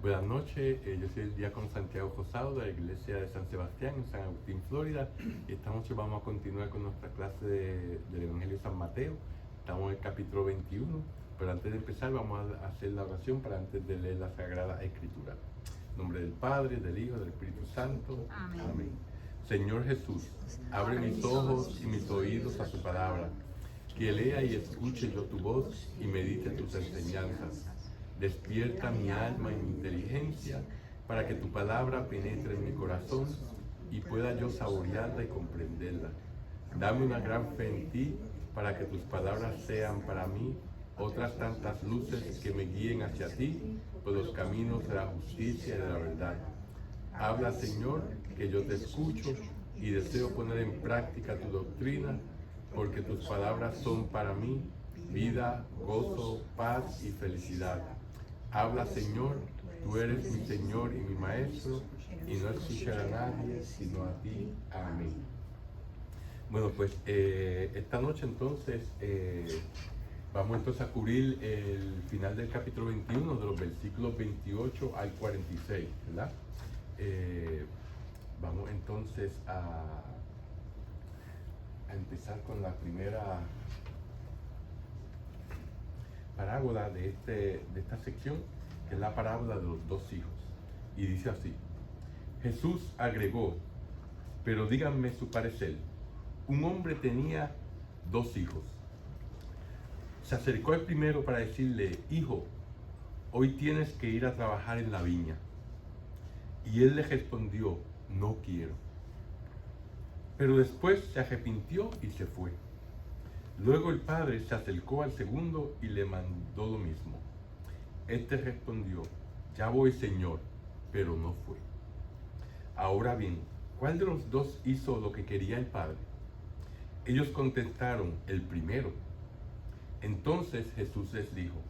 Buenas noches, yo soy el diácono Santiago Rosado de la iglesia de San Sebastián en San Agustín, Florida. Y esta noche vamos a continuar con nuestra clase del Evangelio de San Mateo. Estamos en el capítulo 21, pero antes de empezar vamos a hacer la oración para antes de leer la Sagrada Escritura. En nombre del Padre, del Hijo, del Espíritu Santo. Amén. Señor Jesús, abre mis ojos y mis oídos a tu palabra, que lea y escuche yo tu voz y medite tus enseñanzas. Despierta mi alma y mi inteligencia para que tu palabra penetre en mi corazón y pueda yo saborearla y comprenderla. Dame una gran fe en ti para que tus palabras sean para mí otras tantas luces que me guíen hacia ti por los caminos de la justicia y de la verdad. Habla, Señor, que yo te escucho y deseo poner en práctica tu doctrina, porque tus palabras son para mí vida, gozo, paz y felicidad. Habla, Señor, tú eres mi Señor y mi Maestro, y no escucharé a nadie sino a ti. Amén. Bueno, pues esta noche entonces vamos entonces a cubrir el final del capítulo 21, de los versículos 28 al 46, ¿verdad? Vamos entonces a empezar con la primera parábola de esta sección, que es la parábola de los dos hijos. Y dice así: Jesús agregó, pero díganme su parecer. Un hombre tenía dos hijos. Se acercó el primero para decirle: hijo, hoy tienes que ir a trabajar en la viña. Y él le respondió: no quiero. Pero después se arrepintió y se fue. Luego el padre se acercó al segundo y le mandó lo mismo. Este respondió: ya voy, Señor, pero no fue. Ahora bien, ¿cuál de los dos hizo lo que quería el padre? Ellos contestaron: el primero. Entonces Jesús les dijo: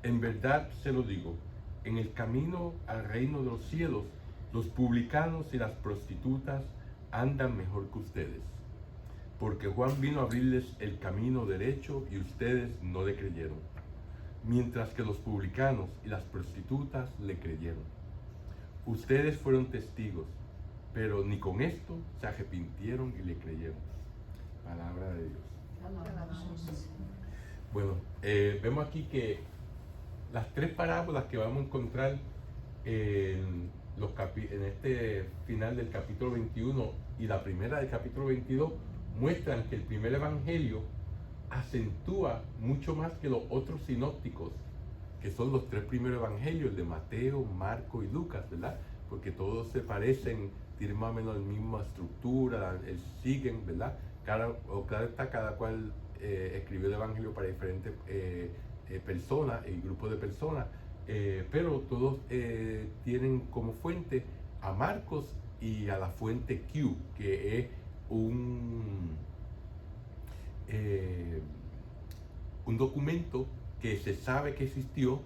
en verdad se lo digo, en el camino al reino de los cielos, los publicanos y las prostitutas andan mejor que ustedes. Porque Juan vino a abrirles el camino derecho y ustedes no le creyeron, mientras que los publicanos y las prostitutas le creyeron. Ustedes fueron testigos, pero ni con esto se arrepintieron y le creyeron. Palabra de Dios. Bueno, vemos aquí que las tres parábolas que vamos a encontrar en este final del capítulo 21 y la primera del capítulo 22 muestran que el primer evangelio acentúa mucho más que los otros sinópticos, que son los tres primeros evangelios, el de Mateo, Marco y Lucas, ¿verdad? Porque todos se parecen, tienen más o menos la misma estructura, siguen, ¿verdad? Claro está, cada cual escribió el evangelio para diferentes personas y grupos de personas, pero todos tienen como fuente a Marcos y a la fuente Q, que es un documento que se sabe que existió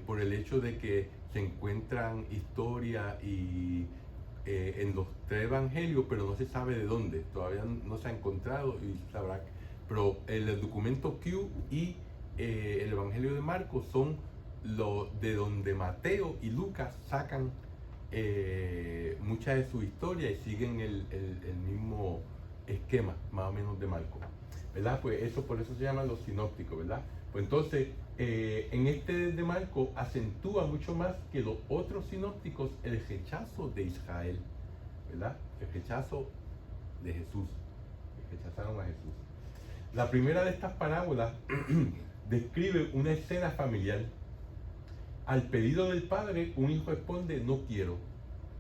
por el hecho de que se encuentran historias en los tres evangelios, pero no se sabe de dónde, todavía no se ha encontrado y sabrá. Pero el documento Q y el evangelio de Marcos son de donde Mateo y Lucas sacan muchas de su historia y siguen el mismo esquema, más o menos, de Marcos, ¿verdad? Pues por eso se llaman los sinópticos, ¿verdad? Pues entonces, en este de Marcos acentúa mucho más que los otros sinópticos el rechazo de Israel, ¿verdad? El rechazo de Jesús, rechazaron a Jesús. La primera de estas parábolas describe una escena familiar. Al pedido del padre, un hijo responde: no quiero,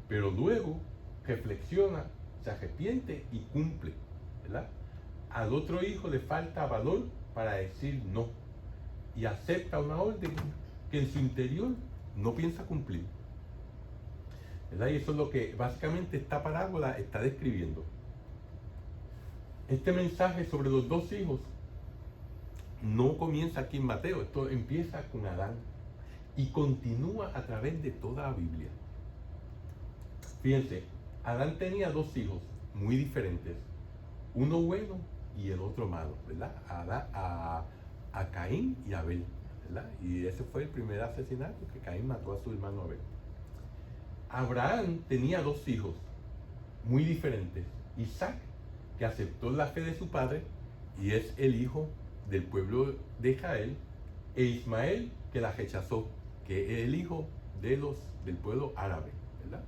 pero luego reflexiona, se arrepiente y cumple, ¿verdad? Al otro hijo le falta valor para decir no y acepta una orden que en su interior no piensa cumplir, ¿verdad? Y eso es lo que básicamente esta parábola está describiendo. Este mensaje sobre los dos hijos no comienza aquí en Mateo, esto empieza con Adán y continúa a través de toda la Biblia. Fíjense, Adán tenía dos hijos muy diferentes, uno bueno y el otro malo, ¿verdad? A Caín y Abel, ¿verdad? Y ese fue el primer asesinato, que Caín mató a su hermano Abel. Abraham tenía dos hijos muy diferentes. Isaac, que aceptó la fe de su padre y es el hijo del pueblo de Israel, e Ismael, que la rechazó, que es el hijo del pueblo árabe, ¿verdad?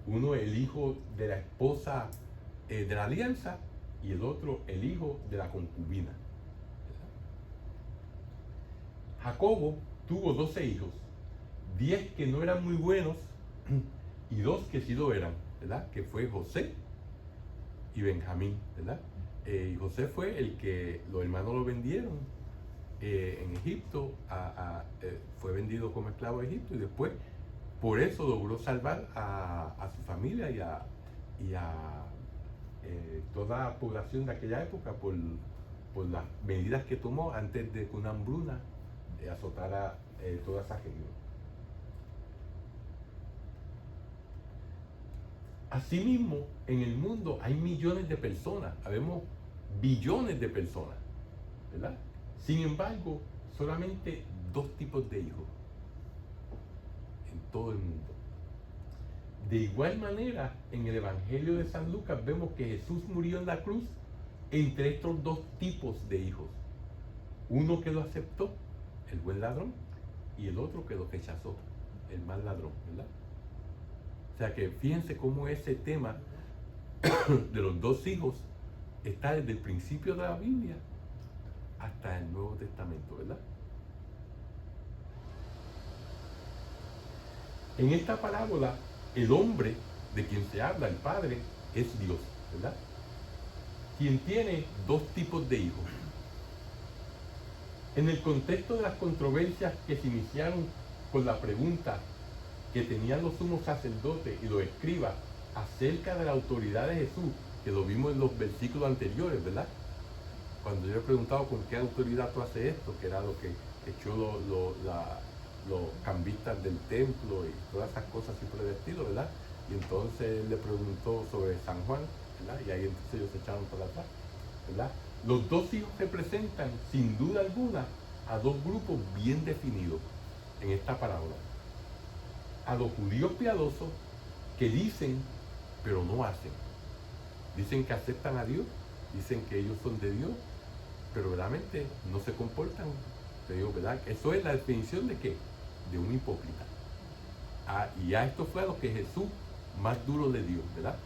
Uno el hijo de la esposa de la alianza y el otro el hijo de la concubina, ¿verdad? Jacobo tuvo 12 hijos, 10 que no eran muy buenos y 2 que sí lo eran, ¿verdad? Que fue José y Benjamín, ¿verdad? Y José fue el que los hermanos lo vendieron en Egipto, fue vendido como esclavo a Egipto y después por eso logró salvar a su familia y a toda la población de aquella época por las medidas que tomó antes de que una hambruna azotara toda esa región. Asimismo, en el mundo hay millones de personas, habemos billones de personas, ¿verdad? Sin embargo, solamente 2 tipos de hijos en todo el mundo. De igual manera, en el Evangelio de San Lucas vemos que Jesús murió en la cruz entre estos 2 tipos de hijos. Uno que lo aceptó, el buen ladrón, y el otro que lo rechazó, el mal ladrón, ¿verdad? O sea que fíjense cómo ese tema de los 2 hijos está desde el principio de la Biblia hasta el Nuevo Testamento, ¿verdad? En esta parábola, el hombre de quien se habla, el Padre, es Dios, ¿verdad? Quien tiene 2 tipos de hijos. En el contexto de las controversias que se iniciaron con la pregunta que tenían los sumos sacerdotes y los escribas acerca de la autoridad de Jesús, que lo vimos en los versículos anteriores, ¿verdad? Cuando yo he preguntado con qué autoridad tú haces esto, que era lo que echó los cambistas del templo y todas esas cosas así por el estilo, ¿verdad? Y entonces él le preguntó sobre San Juan, ¿verdad? Y ahí entonces ellos se echaron para atrás, ¿verdad? Los 2 hijos representan, sin duda alguna, a 2 grupos bien definidos en esta parábola. A los judíos piadosos que dicen, pero no hacen. Dicen que aceptan a Dios, dicen que ellos son de Dios, pero verdaderamente no se comportan. Te digo, ¿verdad? Eso es la definición de ¿qué? De un hipócrita. Y a esto fue a lo que Jesús más duro le dio, ¿verdad?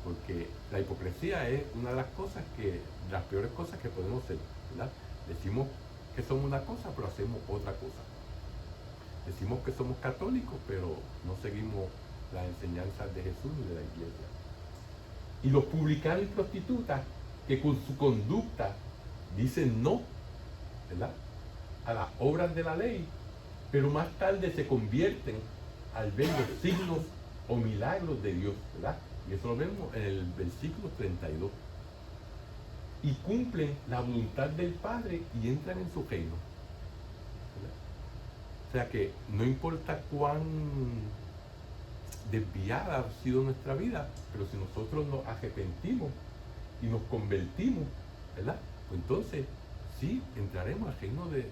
Porque la hipocresía es una de las cosas de las peores cosas que podemos hacer, ¿verdad? Decimos que somos una cosa, pero hacemos otra cosa. Decimos que somos católicos, pero no seguimos las enseñanzas de Jesús ni de la iglesia. Y los publicanos y prostitutas que con su conducta dicen no, ¿verdad?, a las obras de la ley, pero más tarde se convierten al ver los signos o milagros de Dios, ¿verdad? Y eso lo vemos en el versículo 32. Y cumplen la voluntad del Padre y entran en su reino, ¿verdad? O sea que no importa cuán desviada ha sido nuestra vida, pero si nosotros nos arrepentimos y nos convertimos, ¿verdad? Pues entonces sí entraremos al reino de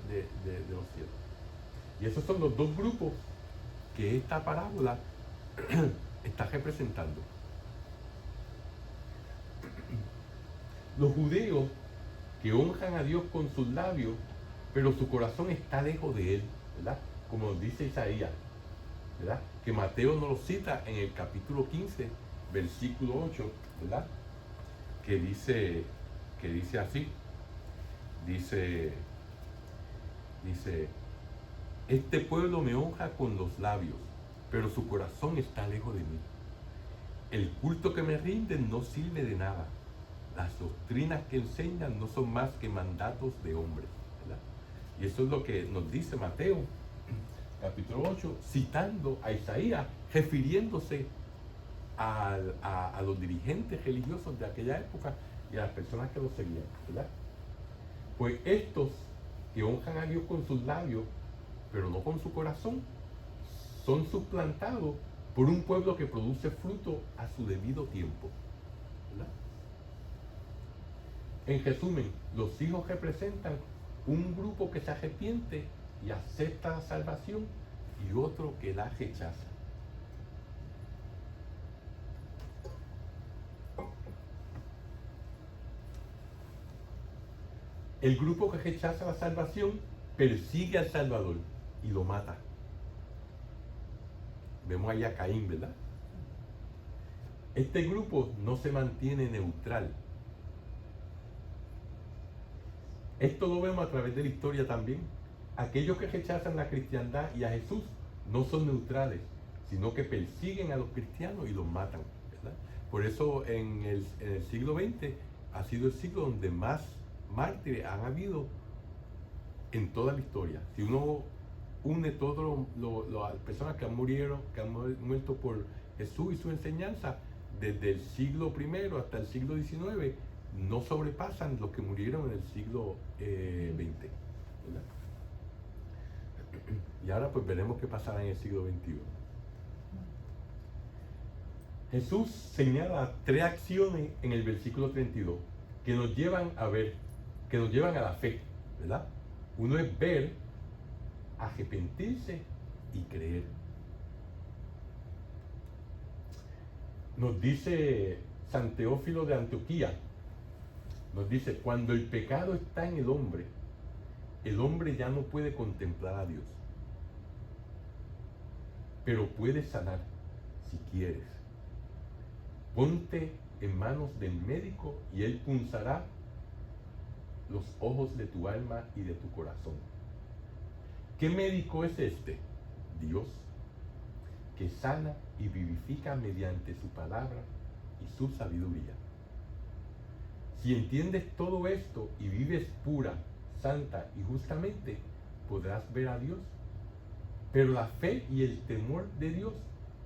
los cielos. Y esos son los 2 grupos que esta parábola está representando. Los judíos que honran a Dios con sus labios, pero su corazón está lejos de Él, ¿verdad? Como dice Isaías, ¿verdad? Que Mateo nos lo cita en el capítulo 15, versículo 8, ¿verdad? Que dice así, dice, este pueblo me honra con los labios, pero su corazón está lejos de mí. El culto que me rinden no sirve de nada. Las doctrinas que enseñan no son más que mandatos de hombres, ¿verdad? Y eso es lo que nos dice Mateo, capítulo 8, citando a Isaías, refiriéndose a los dirigentes religiosos de aquella época y a las personas que los seguían, ¿verdad? Pues estos que honran a Dios con sus labios, pero no con su corazón, son suplantados por un pueblo que produce fruto a su debido tiempo, ¿verdad? En resumen, los hijos representan un grupo que se arrepiente y acepta la salvación y otro que la rechaza. El grupo que rechaza la salvación persigue al Salvador y lo mata. Vemos ahí a Caín, ¿verdad? Este grupo no se mantiene neutral. Esto lo vemos a través de la historia también. Aquellos que rechazan la cristiandad y a Jesús no son neutrales, sino que persiguen a los cristianos y los matan, ¿verdad? Por eso en el siglo XX ha sido el siglo donde más mártires han habido en toda la historia. Si uno une todas las personas que han muerto por Jesús y su enseñanza, desde el siglo I hasta el siglo XIX, no sobrepasan los que murieron en el siglo XX, ¿verdad? Y ahora pues veremos qué pasará en el siglo XXI. Jesús señala 3 acciones en el versículo 32 que nos llevan a ver, que nos llevan a la fe, ¿verdad? Uno es ver, arrepentirse y creer. Nos dice San Teófilo de Antioquía, nos dice, cuando el pecado está en el hombre ya no puede contemplar a Dios, pero puede sanar si quieres. Ponte en manos del médico y él punzará los ojos de tu alma y de tu corazón. ¿Qué médico es este? Dios, que sana y vivifica mediante su palabra y su sabiduría. Si entiendes todo esto y vives pura, santa y justamente, podrás ver a Dios. Pero la fe y el temor de Dios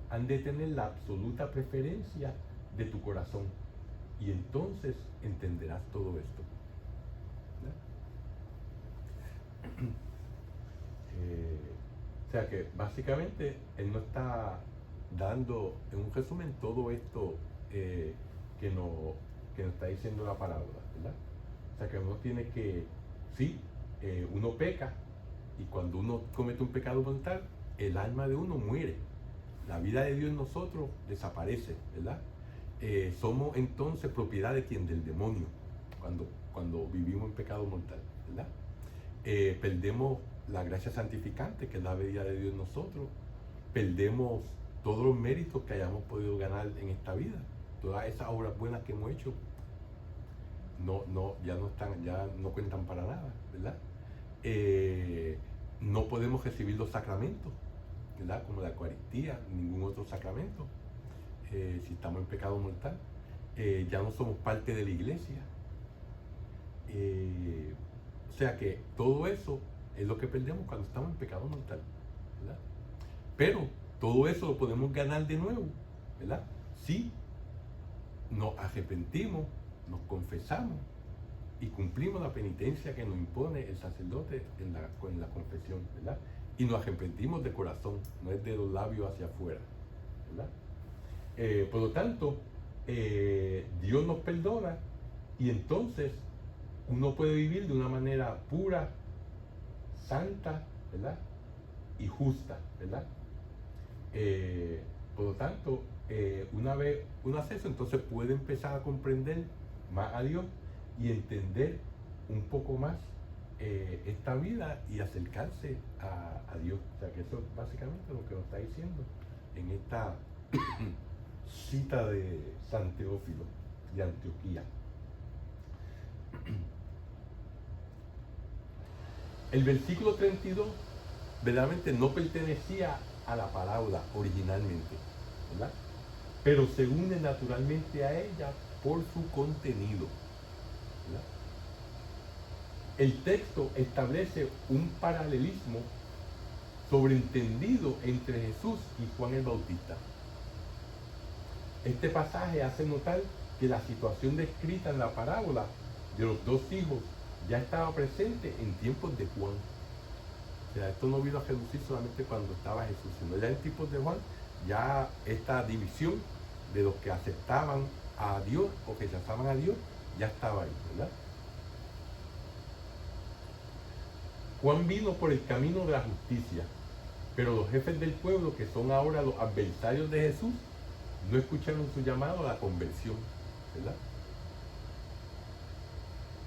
han de tener la absoluta preferencia de tu corazón. Y entonces entenderás todo esto. O sea que básicamente él nos está dando en un resumen todo esto que nos está diciendo la parábola, ¿verdad? O sea que uno tiene que, sí, uno peca y cuando uno comete un pecado mortal, el alma de uno muere. La vida de Dios en nosotros desaparece, ¿verdad? Somos entonces propiedad de quién, del demonio, cuando vivimos en pecado mortal, ¿verdad? Perdemos la gracia santificante, que es la vida de Dios en nosotros. Perdemos todos los méritos que hayamos podido ganar en esta vida. Todas esas obras buenas que hemos hecho ya no cuentan para nada, ¿verdad? No podemos recibir los sacramentos, ¿verdad? Como la Eucaristía, ningún otro sacramento, si estamos en pecado mortal. Ya no somos parte de la iglesia. O sea que todo eso es lo que perdemos cuando estamos en pecado mortal, ¿verdad? Pero todo eso lo podemos ganar de nuevo, ¿verdad? Si nos arrepentimos, nos confesamos y cumplimos la penitencia que nos impone el sacerdote en la confesión, ¿verdad? Y nos arrepentimos de corazón, no es de los labios hacia afuera, ¿verdad? Por lo tanto, Dios nos perdona y entonces uno puede vivir de una manera pura, santa, ¿verdad? Y justa, ¿verdad? Por lo tanto, una vez uno hace eso, entonces puede empezar a comprender más a Dios y entender un poco más esta vida y acercarse a Dios. O sea que eso es básicamente lo que nos está diciendo en esta cita de San Teófilo de Antioquía. El versículo 32 verdaderamente no pertenecía a la parábola originalmente, ¿verdad? Pero se une naturalmente a ella por su contenido, ¿verdad? El texto establece un paralelismo sobreentendido entre Jesús y Juan el Bautista. Este pasaje hace notar que la situación descrita en la parábola de los 2 hijos ya estaba presente en tiempos de Juan. O sea, esto no vino a reducir solamente cuando estaba Jesús, sino ya en tiempos de Juan, ya esta división de los que aceptaban a Dios o que rechazaban a Dios, ya estaba ahí, ¿verdad? Juan vino por el camino de la justicia, pero los jefes del pueblo, que son ahora los adversarios de Jesús, no escucharon su llamado a la conversión, ¿verdad?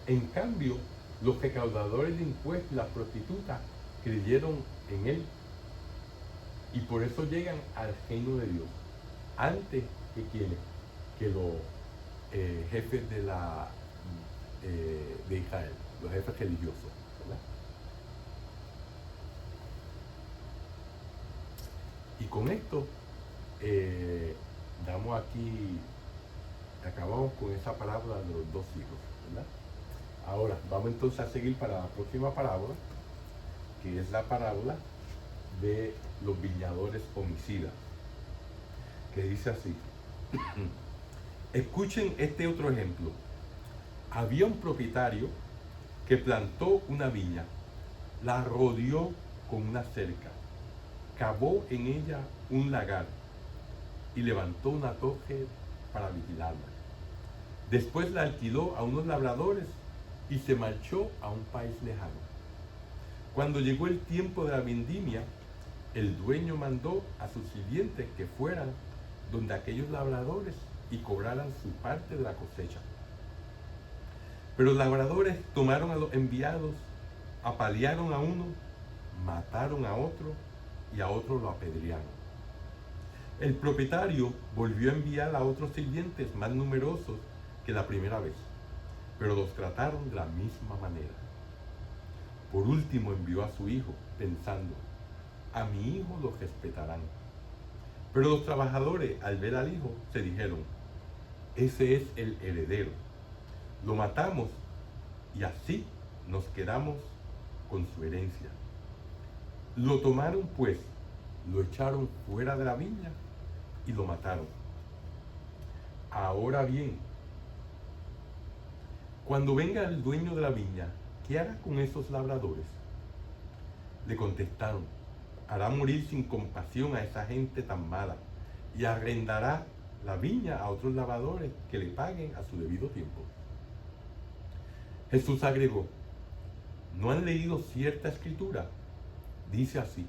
En cambio, los recaudadores de impuestos y las prostitutas creyeron en él y por eso llegan al reino de Dios antes que quienes, que los jefes de Israel, los jefes religiosos, ¿verdad? Y con esto damos aquí, acabamos con esa parábola de los dos hijos, ¿verdad? Ahora vamos entonces a seguir para la próxima parábola, que es la parábola de los viñadores homicidas, que dice así. Escuchen este otro ejemplo. Había un propietario que plantó una viña, la rodeó con una cerca, cavó en ella un lagar y levantó una torre para vigilarla. Después la alquiló a unos labradores y se marchó a un país lejano. Cuando llegó el tiempo de la vendimia, el dueño mandó a sus sirvientes que fueran donde aquellos labradores y cobraran su parte de la cosecha. Pero los labradores tomaron a los enviados, apalearon a uno, mataron a otro y a otro lo apedrearon. El propietario volvió a enviar a otros sirvientes más numerosos que la primera vez, pero los trataron de la misma manera. Por último envió a su hijo, pensando, a mi hijo lo respetarán. Pero los trabajadores, al ver al hijo, se dijeron, ese es el heredero. Lo matamos y así nos quedamos con su herencia. Lo tomaron pues, lo echaron fuera de la viña y lo mataron. Ahora bien, cuando venga el dueño de la viña, ¿qué hará con esos labradores? Le contestaron, hará morir sin compasión a esa gente tan mala y arrendará la viña a otros labradores que le paguen a su debido tiempo. Jesús agregó, ¿no han leído cierta escritura? Dice así,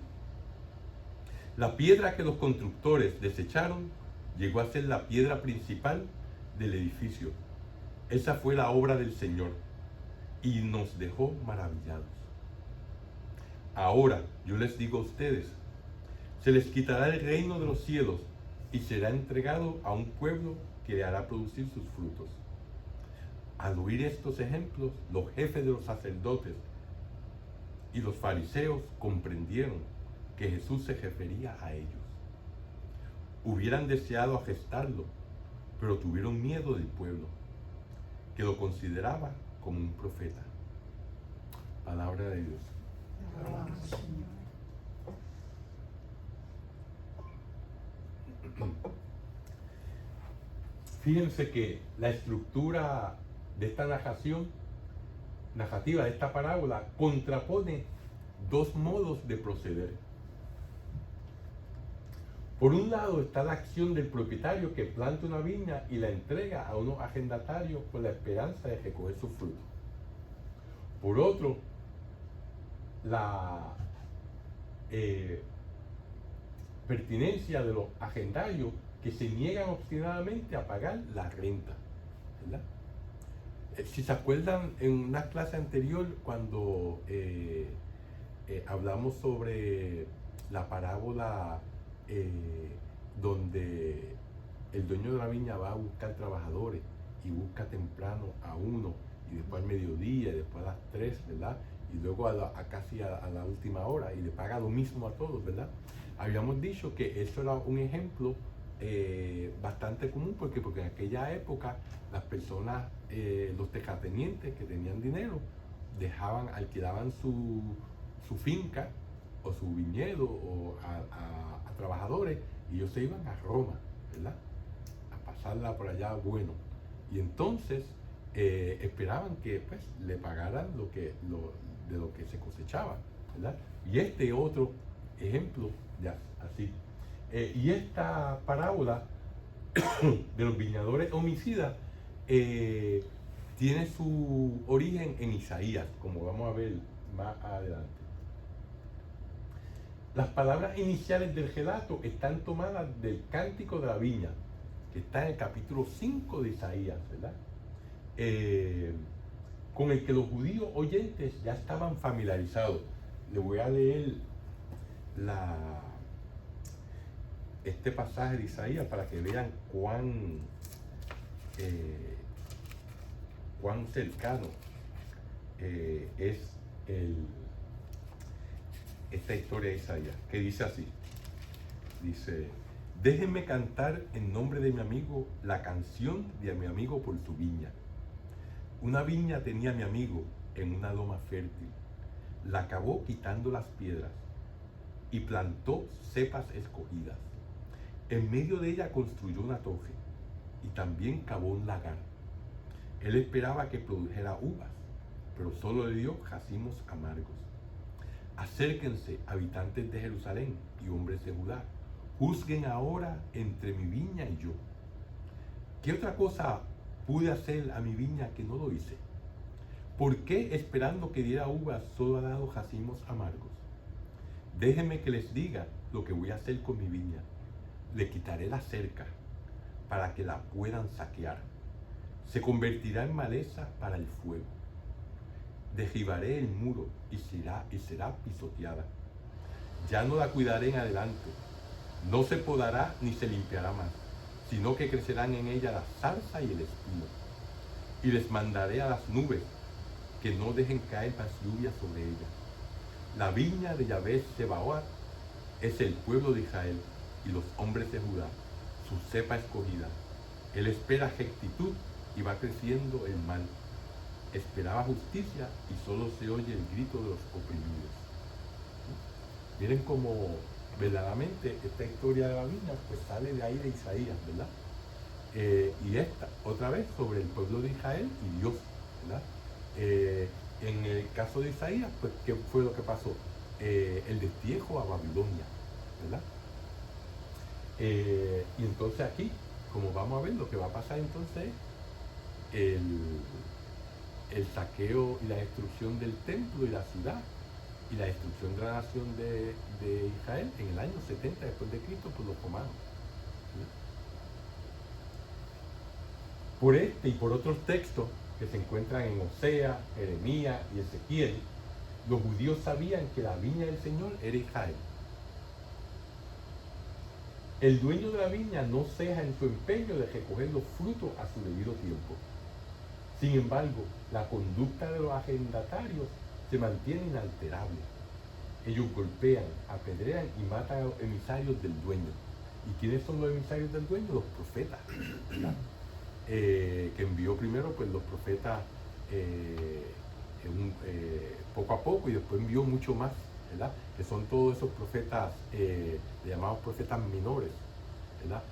la piedra que los constructores desecharon llegó a ser la piedra principal del edificio. Esa fue la obra del Señor y nos dejó maravillados. Ahora yo les digo a ustedes, se les quitará el reino de los cielos y será entregado a un pueblo que le hará producir sus frutos. Al oír estos ejemplos, los jefes de los sacerdotes y los fariseos comprendieron que Jesús se refería a ellos. Hubieran deseado arrestarlo, pero tuvieron miedo del pueblo, que lo consideraba como un profeta. Palabra de Dios. Fíjense que la estructura de esta narrativa de esta parábola, contrapone dos modos de proceder. Por un lado está la acción del propietario que planta una viña y la entrega a unos arrendatarios con la esperanza de recoger sus frutos. Por otro, la pertinencia de los arrendatarios que se niegan obstinadamente a pagar la renta, ¿verdad? Si se acuerdan, en una clase anterior, cuando hablamos sobre la parábola donde el dueño de la viña va a buscar trabajadores y busca temprano a uno, y después al mediodía, y después a las 3, ¿verdad? Y luego casi a la última hora, y le paga lo mismo a todos, ¿verdad? Habíamos dicho que eso era un ejemplo bastante común, porque en aquella época las personas, los terratenientes que tenían dinero, alquilaban su finca o su viñedo o a trabajadores, y ellos se iban a Roma, ¿verdad? A pasarla por allá bueno. Y entonces esperaban que pues le pagaran de lo que se cosechaba, ¿verdad? Y este otro ejemplo, ya así. Y esta parábola de los viñadores homicidas tiene su origen en Isaías, como vamos a ver más adelante. Las palabras iniciales del relato están tomadas del Cántico de la Viña, que está en el capítulo 5 de Isaías, ¿verdad? Con el que los judíos oyentes ya estaban familiarizados. Le voy a leer este pasaje de Isaías para que vean cuán cercano es esta historia de Isaías, que dice así. Dice: déjenme cantar en nombre de mi amigo la canción de mi amigo por su viña. Una viña tenía mi amigo en una loma fértil. La acabó quitando las piedras y plantó cepas escogidas. En medio de ella construyó una torre y también cavó un lagar. Él esperaba que produjera uvas, pero solo le dio racimos amargos. Acérquense, habitantes de Jerusalén y hombres de Judá, juzguen ahora entre mi viña y yo. ¿Qué otra cosa pude hacer a mi viña que no lo hice? ¿Por qué, esperando que diera uvas, solo ha dado racimos amargos? Déjenme que les diga lo que voy a hacer con mi viña. Le quitaré la cerca para que la puedan saquear. Se convertirá en maleza para el fuego. Derribaré el muro y será pisoteada. Ya no la cuidaré en adelante. No se podará ni se limpiará más, sino que crecerán en ella la zarza y el espino. Y les mandaré a las nubes que no dejen caer más lluvia sobre ella. La viña de Yahvé Sebaot es el pueblo de Israel y los hombres de Judá, su cepa escogida. Él espera rectitud y va creciendo el mal. Esperaba justicia y solo se oye el grito de los oprimidos. Miren cómo verdaderamente esta historia de la viña pues sale de ahí de Isaías, ¿verdad? Y esta, otra vez, sobre el pueblo de Israel y Dios, ¿verdad? En el caso de Isaías, pues, ¿qué fue lo que pasó? El destierro a Babilonia, ¿verdad? Y entonces aquí, como vamos a ver, lo que va a pasar entonces es el saqueo y la destrucción del templo y la ciudad, y la destrucción de la nación de Israel en el año 70 después de Cristo por los romanos. ¿Sí? Por este y por otros textos que se encuentran en Oseas, Jeremías y Ezequiel, los judíos sabían que la viña del Señor era Israel. El dueño de la viña no ceja en su empeño de recoger los frutos a su debido tiempo. Sin embargo, la conducta de los arrendatarios se mantiene inalterable. Ellos golpean, apedrean y matan a los emisarios del dueño. ¿Y quiénes son los emisarios del dueño? Los profetas, ¿verdad? Que envió primero pues los profetas poco a poco y después envió mucho más, ¿verdad? Que son todos esos profetas, le llamamos profetas menores, ¿verdad?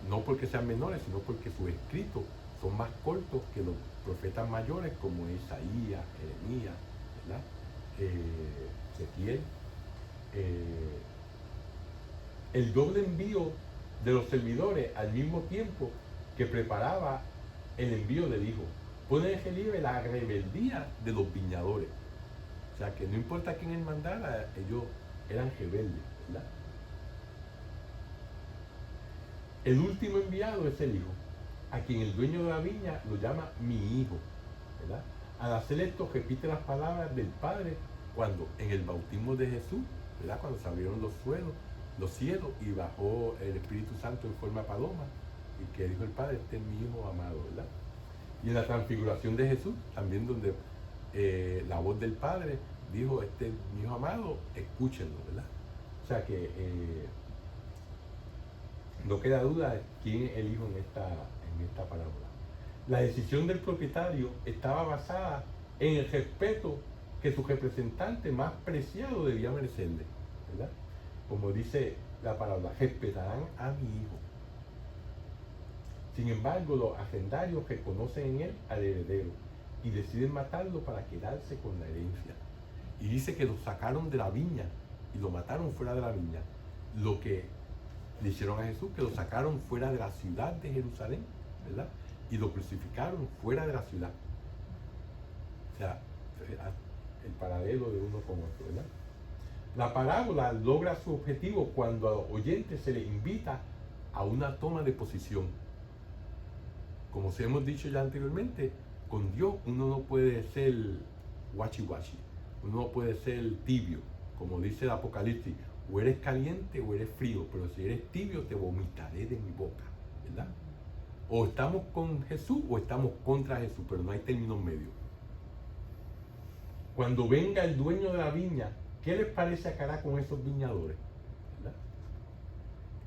No porque sean menores, sino porque sus escritos son más cortos que los profetas mayores como Isaías, Jeremías, ¿verdad? Ezequiel. El doble envío de los servidores al mismo tiempo que preparaba el envío del Hijo pone en relieve la rebeldía de los viñadores. O sea que no importa quién él mandara, ellos eran rebeldes, ¿verdad? El último enviado es el Hijo, a quien el dueño de la viña lo llama mi Hijo, ¿verdad? Al hacer esto repite las palabras del Padre cuando en el bautismo de Jesús, ¿verdad? Cuando se abrieron los cielos y bajó el Espíritu Santo en forma de paloma y que dijo el Padre: este es mi Hijo amado, ¿verdad? Y en la transfiguración de Jesús, también donde la voz del Padre dijo: este es mi Hijo amado, escúchenlo, ¿verdad? O sea que no queda duda de quién es el Hijo en esta parábola. La decisión del propietario estaba basada en el respeto que su representante más preciado debía merecerle, ¿verdad? Como dice la parábola: respetarán a mi hijo. Sin embargo, los hacendarios reconocen en él al heredero y deciden matarlo para quedarse con la herencia. Y dice que lo sacaron de la viña y lo mataron fuera de la viña. Lo que le hicieron a Jesús, que lo sacaron fuera de la ciudad de Jerusalén, ¿verdad? Y lo crucificaron fuera de la ciudad. O sea, el paralelo de uno con otro, ¿verdad? La parábola logra su objetivo cuando al oyente se le invita a una toma de posición. Como se hemos dicho ya anteriormente, con Dios uno no puede ser guachi-guachi, uno no puede ser tibio, como dice el Apocalipsis, o eres caliente o eres frío, pero si eres tibio te vomitaré de mi boca, ¿verdad? O estamos con Jesús o estamos contra Jesús, pero no hay término medio. Cuando venga el dueño de la viña, ¿qué les parece que hará con esos viñadores? ¿Verdad?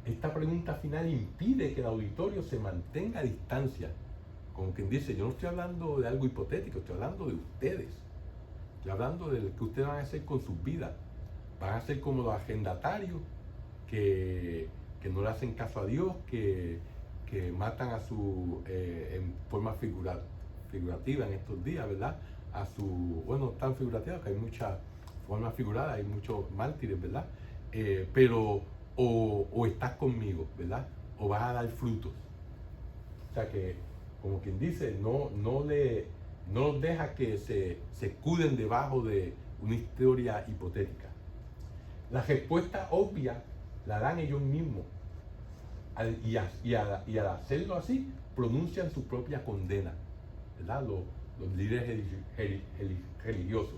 Esta pregunta final impide que el auditorio se mantenga a distancia. Como quien dice, yo no estoy hablando de algo hipotético, estoy hablando de ustedes. Estoy hablando de lo que ustedes van a hacer con sus vidas. Van a ser como los agendatarios que no le hacen caso a Dios, que matan a su, en forma figurativa en estos días, ¿verdad? A su, bueno, tan figurativa que hay muchas formas figuradas, hay muchos mártires, ¿verdad? Pero o estás conmigo, ¿verdad? O vas a dar frutos. O sea que, como quien dice, no los deja que se escuden debajo de una historia hipotética. La respuesta obvia la dan ellos mismos. Y al hacerlo así, pronuncian su propia condena, ¿verdad? Los líderes religiosos.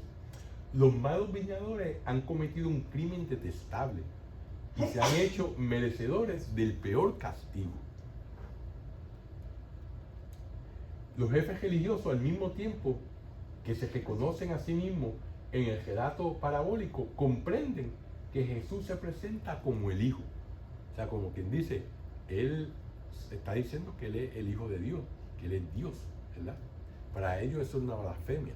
Los malos viñadores han cometido un crimen detestable y se han hecho merecedores del peor castigo. Los jefes religiosos, al mismo tiempo que se reconocen a sí mismos en el relato parabólico, comprenden que Jesús se presenta como el Hijo. O sea, como quien dice, Él está diciendo que Él es el Hijo de Dios, que Él es Dios, ¿verdad? Para ellos eso es una blasfemia.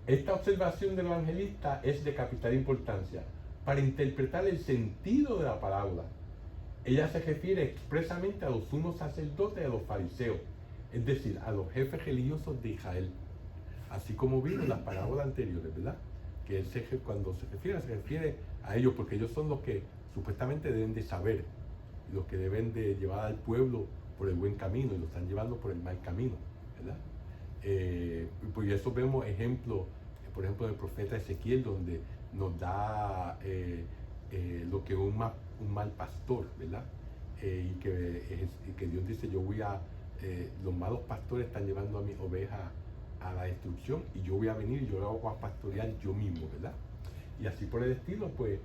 Esta observación del evangelista es de capital importancia para interpretar el sentido de la parábola. Ella se refiere expresamente a los sumos sacerdotes y a los fariseos, es decir, a los jefes religiosos de Israel, así como vimos en las parábolas anteriores, ¿verdad? Que él cuando se refiere a ellos, porque ellos son los que supuestamente deben de saber, los que deben de llevar al pueblo por el buen camino, y lo están llevando por el mal camino, ¿verdad? Por eso vemos ejemplos, por ejemplo, del profeta Ezequiel, donde nos da lo que es un mal pastor, ¿verdad? Y que Dios dice, los malos pastores están llevando a mis ovejas a la destrucción y yo voy a venir y yo lo voy a pastorear yo mismo, ¿verdad? Y así por el estilo, pues,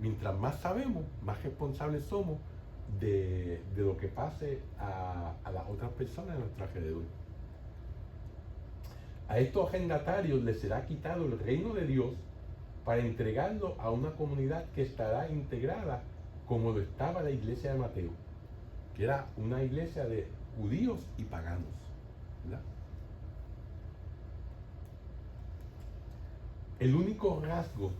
mientras más sabemos, más responsables somos de lo que pase a las otras personas a nuestro alrededor. A estos agendatarios les será quitado el reino de Dios para entregarlo a una comunidad que estará integrada como lo estaba la iglesia de Mateo, que era una iglesia de judíos y paganos, ¿verdad? El único rasgo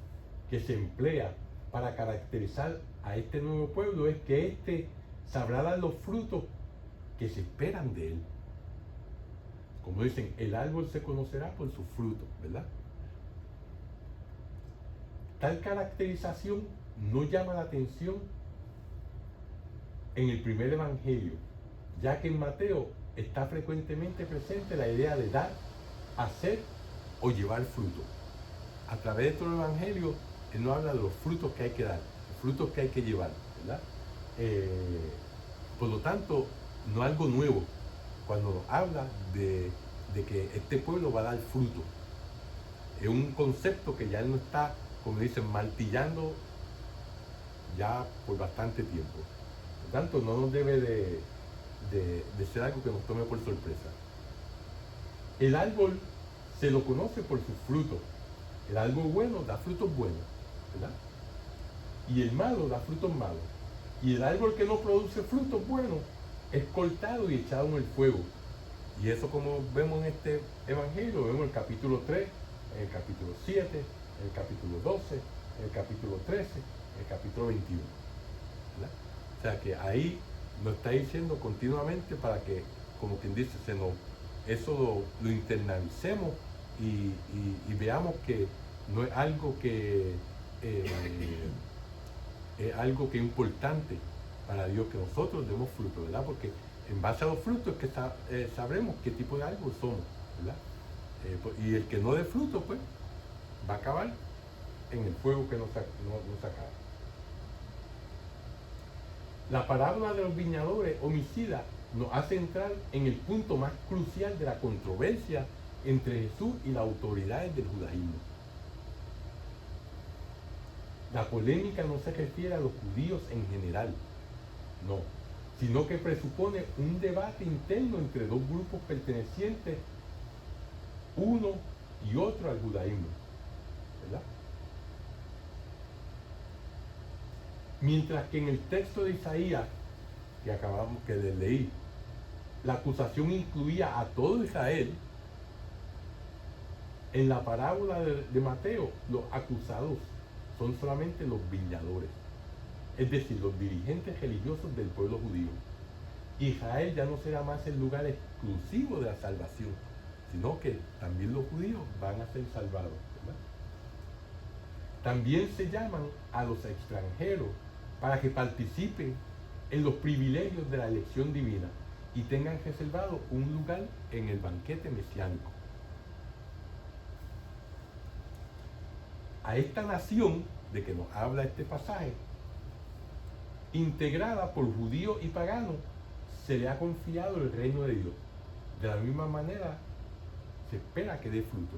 que se emplea para caracterizar a este nuevo pueblo es que éste sabrá dar los frutos que se esperan de él. Como dicen, el árbol se conocerá por sus frutos, ¿verdad? Tal caracterización no llama la atención en el primer evangelio, ya que en Mateo está frecuentemente presente la idea de dar, hacer o llevar fruto. A través de todo el evangelio, él nos habla de los frutos que hay que dar, los frutos que hay que llevar, ¿verdad? Por lo tanto, no es algo nuevo cuando nos habla de que este pueblo va a dar fruto. Es un concepto que ya él no está, como dicen, martillando ya por bastante tiempo. Por lo tanto, no nos debe de ser algo que nos tome por sorpresa. El árbol se lo conoce por sus frutos. El árbol bueno da frutos buenos, ¿verdad? Y el malo da frutos malos. Y el árbol que no produce frutos buenos es cortado y echado en el fuego. Y eso, como vemos en este evangelio, vemos en el capítulo 3, en el capítulo 7, en el capítulo 12, en el capítulo 13, en el capítulo 21. ¿Verdad? O sea que ahí nos está diciendo continuamente para que, como quien dice, eso lo internalicemos y veamos que no es algo que es algo que es importante para Dios, que nosotros demos fruto, ¿verdad? Porque en base a los frutos es que sabremos qué tipo de árbol somos, ¿verdad? Y el que no dé fruto, pues, va a acabar en el fuego que no se acaba. La parábola de los viñadores homicidas nos hace entrar en el punto más crucial de la controversia entre Jesús y las autoridades del judaísmo. La polémica no se refiere a los judíos en general, no, sino que presupone un debate interno entre dos grupos pertenecientes, uno y otro al judaísmo, ¿verdad? Mientras que en el texto de Isaías, que les leí, la acusación incluía a todo Israel, en la parábola de Mateo, los acusados son solamente los viñadores, es decir, los dirigentes religiosos del pueblo judío. Israel ya no será más el lugar exclusivo de la salvación, sino que también los judíos van a ser salvados, ¿verdad? También se llaman a los extranjeros para que participen en los privilegios de la elección divina y tengan reservado un lugar en el banquete mesiánico. A esta nación de que nos habla este pasaje, integrada por judíos y paganos, se le ha confiado el reino de Dios. De la misma manera, se espera que dé fruto.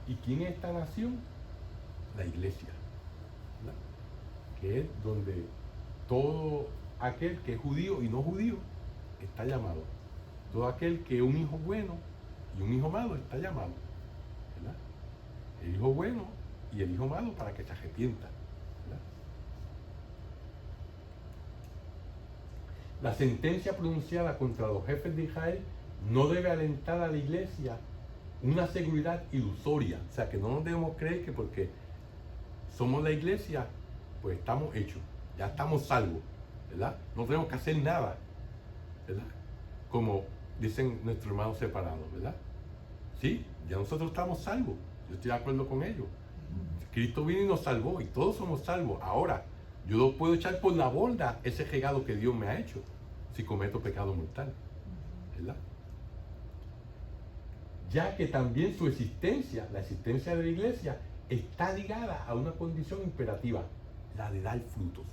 ¿Y quién es esta nación? La iglesia, ¿verdad? Que es donde todo aquel que es judío y no judío está llamado. Todo aquel que es un hijo bueno y un hijo malo está llamado, ¿verdad? El hijo bueno y el hijo malo para que se arrepienta, ¿verdad? La sentencia pronunciada contra los jefes de Israel no debe alentar a la iglesia una seguridad ilusoria. O sea, que no nos debemos creer que porque somos la iglesia, pues estamos hechos, ya estamos salvos, ¿verdad? No tenemos que hacer nada, ¿verdad? Como dicen nuestros hermanos separados, ¿verdad? Sí, ya nosotros estamos salvos, yo estoy de acuerdo con ellos. Cristo vino y nos salvó y todos somos salvos. Ahora, yo no puedo echar por la borda ese regalo que Dios me ha hecho si cometo pecado mortal, ¿verdad? Ya que también su existencia, la existencia de la iglesia, está ligada a una condición imperativa, la de dar frutos,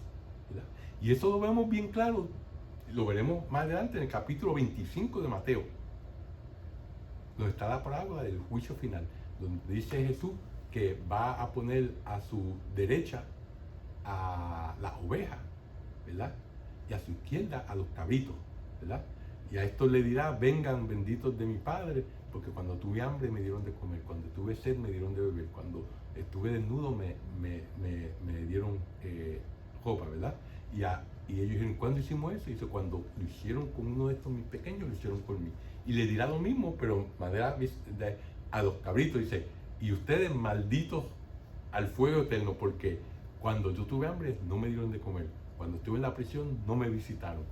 ¿verdad? Y eso lo vemos bien claro, lo veremos más adelante en el capítulo 25 de Mateo, donde está la parábola del juicio final, donde dice Jesús que va a poner a su derecha a las ovejas, ¿verdad? Y a su izquierda a los cabritos, ¿verdad? Y a estos le dirá: vengan benditos de mi Padre, porque cuando tuve hambre me dieron de comer, cuando tuve sed me dieron de beber, cuando estuve desnudo me dieron ropa, ¿verdad? Y ellos dijeron: ¿cuándo hicimos eso? Y dice: cuando lo hicieron con uno de estos mis pequeños, lo hicieron por mí. Y le dirá lo mismo, pero a los cabritos, dice: y ustedes malditos al fuego eterno, porque cuando yo tuve hambre no me dieron de comer, cuando estuve en la prisión no me visitaron,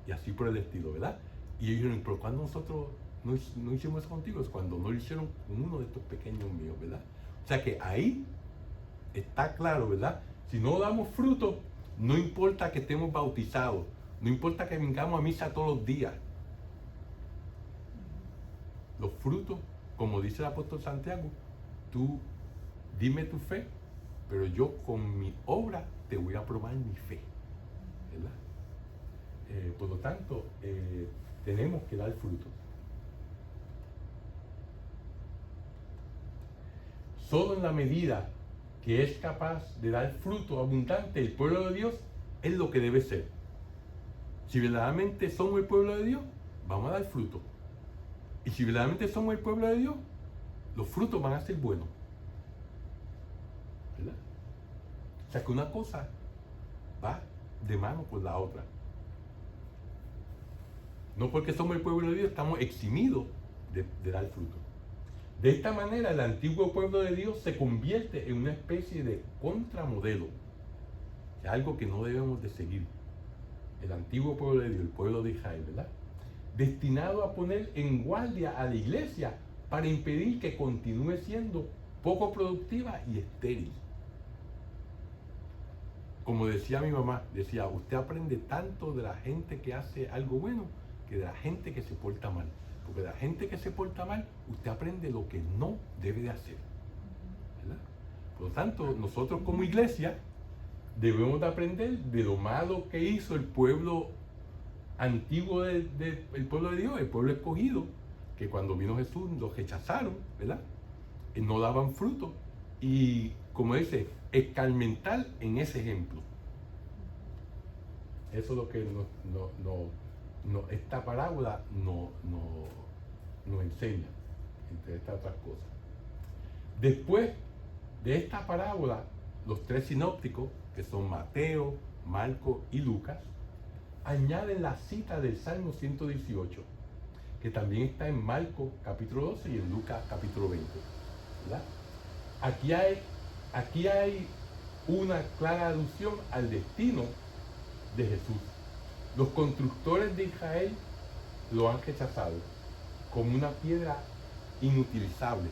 y así por el estilo, ¿verdad? Y ellos dijeron: pero cuando nosotros no hicimos eso contigo, es cuando no lo hicieron con uno de estos pequeños míos, ¿verdad? O sea que ahí está claro, ¿verdad? Si no damos fruto, no importa que estemos bautizados, no importa que vengamos a misa todos los días. Los frutos, como dice el apóstol Santiago, tú dime tu fe, pero yo con mi obra te voy a probar mi fe, ¿verdad? Por lo tanto, tenemos que dar frutos. Solo en la medida que es capaz de dar fruto abundante el pueblo de Dios es lo que debe ser. Si verdaderamente somos el pueblo de Dios, vamos a dar fruto. Y si verdaderamente somos el pueblo de Dios, los frutos van a ser buenos, ¿verdad? O sea que una cosa va de mano con la otra. No porque somos el pueblo de Dios estamos eximidos de dar fruto. De esta manera, el antiguo pueblo de Dios se convierte en una especie de contramodelo. Es algo que no debemos de seguir. El antiguo pueblo de Dios, el pueblo de Israel, ¿verdad? Destinado a poner en guardia a la iglesia para impedir que continúe siendo poco productiva y estéril. Como decía mi mamá, decía: usted aprende tanto de la gente que hace algo bueno que de la gente que se porta mal. Porque la gente que se porta mal, usted aprende lo que no debe de hacer, ¿verdad? Por lo tanto, nosotros como iglesia debemos de aprender de lo malo que hizo el pueblo antiguo el pueblo de Dios, el pueblo escogido, que cuando vino Jesús los rechazaron, ¿verdad? Y no daban fruto. Y como dice, escarmentar en ese ejemplo. Eso es lo que esta parábola nos enseña, entre estas otras cosas. Después de esta parábola, los tres sinópticos, que son Mateo, Marcos y Lucas, añaden la cita del Salmo 118, que también está en Marcos capítulo 12 y en Lucas capítulo 20, ¿verdad? Aquí hay una clara alusión al destino de Jesús. Los constructores de Israel lo han rechazado como una piedra inutilizable,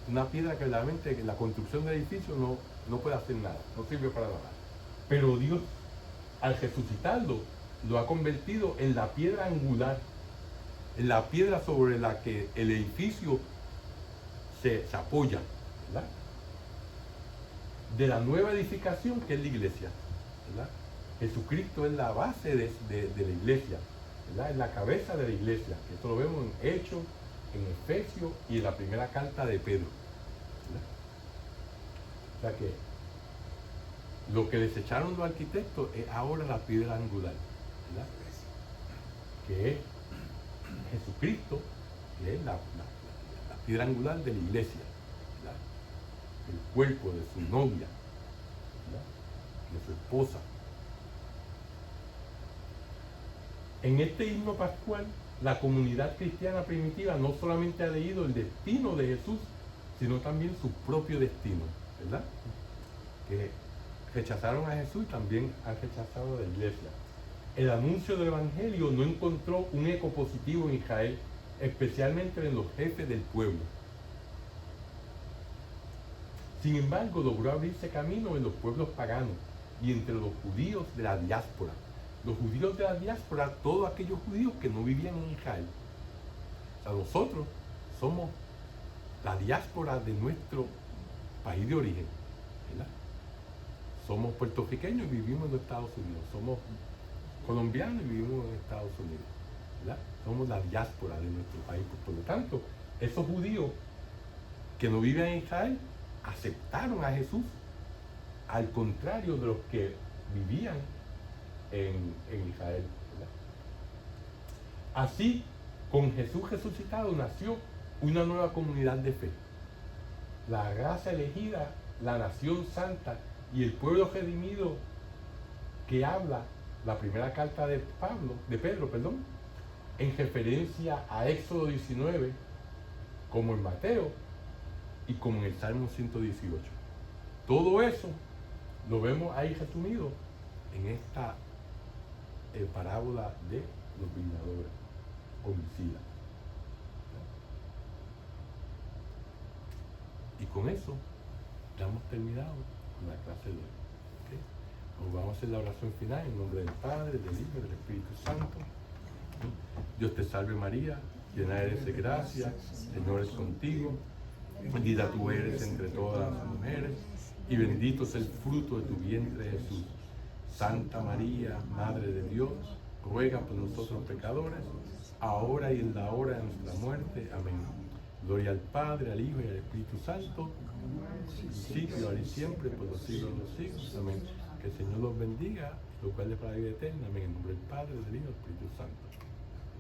una piedra que realmente en la construcción del edificio no puede hacer nada, no sirve para nada. Pero Dios, al resucitarlo, lo ha convertido en la piedra angular, en la piedra sobre la que el edificio se apoya, ¿verdad? De la nueva edificación que es la iglesia, ¿verdad? Jesucristo es la base de la iglesia, ¿verdad? Es la cabeza de la iglesia. Esto lo vemos en Hechos, en Efesios y en la primera carta de Pedro, ¿verdad? O sea que lo que desecharon los arquitectos es ahora la piedra angular, ¿verdad? Que es Jesucristo, que es la piedra angular de la iglesia, ¿verdad? El cuerpo de su novia, ¿verdad? De su esposa. En este himno pascual, la comunidad cristiana primitiva no solamente ha leído el destino de Jesús, sino también su propio destino, ¿verdad? Que rechazaron a Jesús y también han rechazado a la iglesia. El anuncio del Evangelio no encontró un eco positivo en Israel, especialmente en los jefes del pueblo. Sin embargo, logró abrirse camino en los pueblos paganos y entre los judíos de la diáspora. Los judíos de la diáspora, todos aquellos judíos que no vivían en Israel. O sea, nosotros somos la diáspora de nuestro país de origen, ¿verdad? Somos puertorriqueños y vivimos en los Estados Unidos. Somos colombianos y vivimos en Estados Unidos, ¿verdad? Somos la diáspora de nuestro país. Por lo tanto, esos judíos que no viven en Israel aceptaron a Jesús, al contrario de los que vivían en Israel, ¿verdad? Así, con Jesús resucitado nació una nueva comunidad de fe. La raza elegida, la nación santa y el pueblo redimido que habla la primera carta de Pedro, en referencia a Éxodo 19, como en Mateo y como en el Salmo 118. Todo eso lo vemos ahí resumido en esta parábola de los viñadores homicidas. Y con eso ya hemos terminado con la clase de hoy. ¿Okay? Nos vamos a hacer la oración final en nombre del Padre, del Hijo y del Espíritu Santo. Dios te salve María, llena eres de gracia, Señor es contigo, bendita tú eres entre todas las mujeres y bendito es el fruto de tu vientre Jesús. Santa María, Madre de Dios, ruega por nosotros pecadores, ahora y en la hora de nuestra muerte. Amén. Gloria al Padre, al Hijo y al Espíritu Santo, sí, y ahora y siempre, por los siglos de los siglos. Amén. Que el Señor los bendiga, lo cual es para la vida eterna. Amén. En nombre del Padre, del Hijo y del Espíritu Santo.